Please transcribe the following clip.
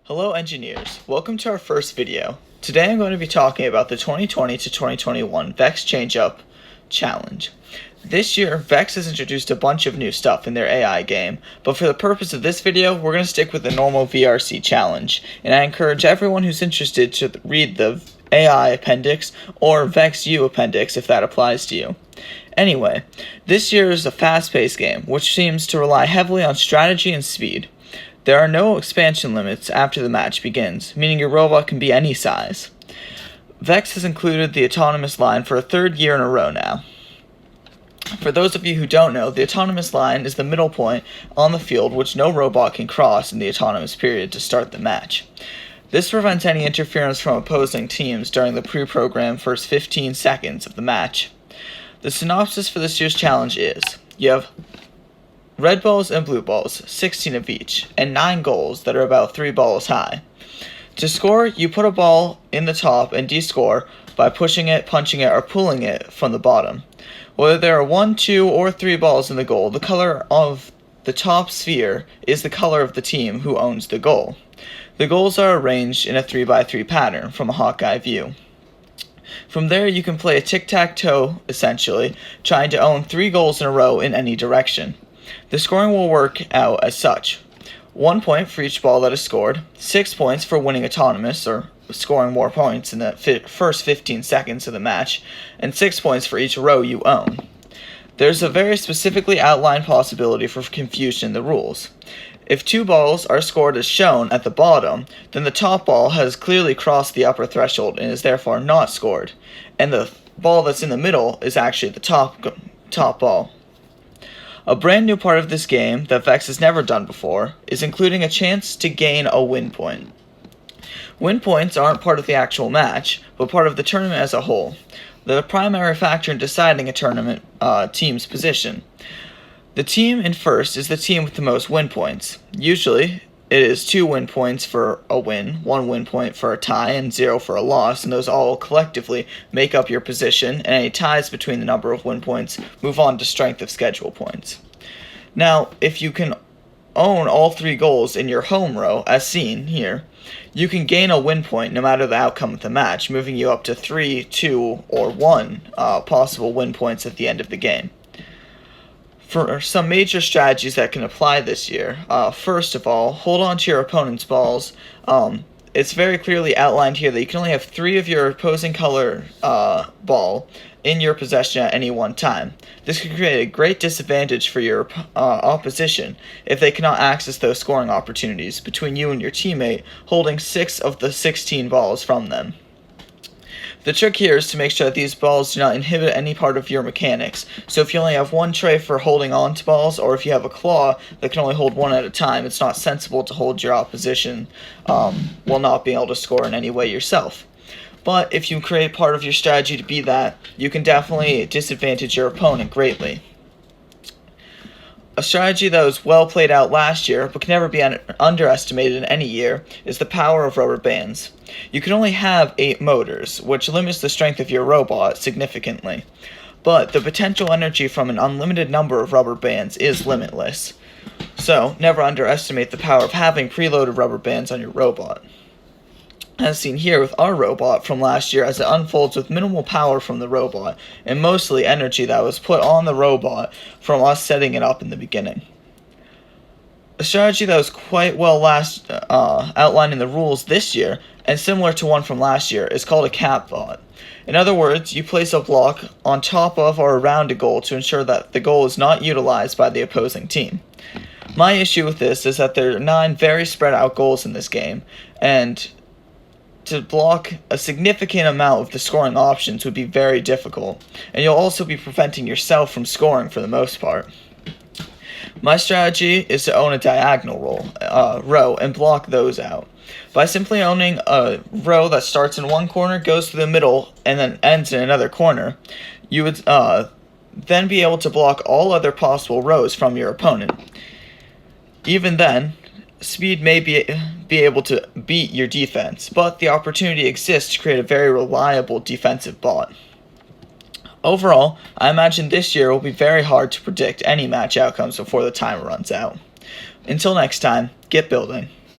Hello engineers, welcome to our first video. Today I'm going to be talking about the 2020 to 2021 Vex Change Up challenge. This year, Vex has introduced a bunch of new stuff in their AI game, but for the purpose of this video, we're going to stick with the normal VRC challenge, and I encourage everyone who's interested to read the AI appendix or Vex U appendix if that applies to you. Anyway, this year is a fast-paced game, which seems to rely heavily on strategy and speed. There are no expansion limits after the match begins, meaning your robot can be any size. Vex has included the autonomous line for a third year in a row now. For those of you who don't know, the autonomous line is the middle point on the field which no robot can cross in the autonomous period to start the match. This prevents any interference from opposing teams during the pre-programmed first 15 seconds of the match. The synopsis for this year's challenge is, you have red balls and blue balls, 16 of each, and 9 goals that are about 3 balls high. To score, you put a ball in the top and de-score by pushing it, punching it, or pulling it from the bottom. Whether there are 1, 2, or 3 balls in the goal, the color of the top sphere is the color of the team who owns the goal. The goals are arranged in a 3x3 pattern from a Hawkeye view. From there, you can play a tic-tac-toe, essentially, trying to own 3 goals in a row in any direction. The scoring will work out as such: 1 point for each ball that is scored, 6 points for winning autonomous, or scoring more points in the first 15 seconds of the match, and 6 points for each row you own. There's a very specifically outlined possibility for confusion in the rules. If 2 balls are scored as shown at the bottom, then the top ball has clearly crossed the upper threshold and is therefore not scored, and the ball that's in the middle is actually the top ball. A brand new part of this game that Vex has never done before is including a chance to gain a win point. Win points aren't part of the actual match, but part of the tournament as a whole. They're the primary factor in deciding a tournament team's position. The team in first is the team with the most win points. Usually, it is 2 win points for a win, 1 win point for a tie, and 0 for a loss, and those all collectively make up your position, and any ties between the number of win points move on to strength of schedule points. Now, if you can own all 3 goals in your home row, as seen here, you can gain a win point no matter the outcome of the match, moving you up to 3, 2, or 1 possible win points at the end of the game. For some major strategies that can apply this year, first of all, hold on to your opponent's balls. It's very clearly outlined here that you can only have 3 of your opposing color ball in your possession at any one time. This can create a great disadvantage for your opposition if they cannot access those scoring opportunities between you and your teammate holding 6 of the 16 balls from them. The trick here is to make sure that these balls do not inhibit any part of your mechanics. So if you only have 1 tray for holding on to balls, or if you have a claw that can only hold 1 at a time, it's not sensible to hold your opposition while not being able to score in any way yourself. But if you create part of your strategy to be that, you can definitely disadvantage your opponent greatly. A strategy that was well played out last year, but can never be underestimated in any year, is the power of rubber bands. You can only have 8 motors, which limits the strength of your robot significantly. But the potential energy from an unlimited number of rubber bands is limitless. So, never underestimate the power of having preloaded rubber bands on your robot. As seen here with our robot from last year, as it unfolds with minimal power from the robot, and mostly energy that was put on the robot from us setting it up in the beginning. A strategy that was quite well outlined in the rules this year, and similar to one from last year, is called a cap bot. In other words, you place a block on top of or around a goal to ensure that the goal is not utilized by the opposing team. My issue with this is that there are 9 very spread out goals in this game, and to block a significant amount of the scoring options would be very difficult, and you'll also be preventing yourself from scoring for the most part. My strategy is to own a diagonal row and block those out. By simply owning a row that starts in one corner, goes to the middle, and then ends in another corner, you would then be able to block all other possible rows from your opponent. Even then, speed may be able to beat your defense, but the opportunity exists to create a very reliable defensive bot. Overall, I imagine this year will be very hard to predict any match outcomes before the timer runs out. Until next time, get building.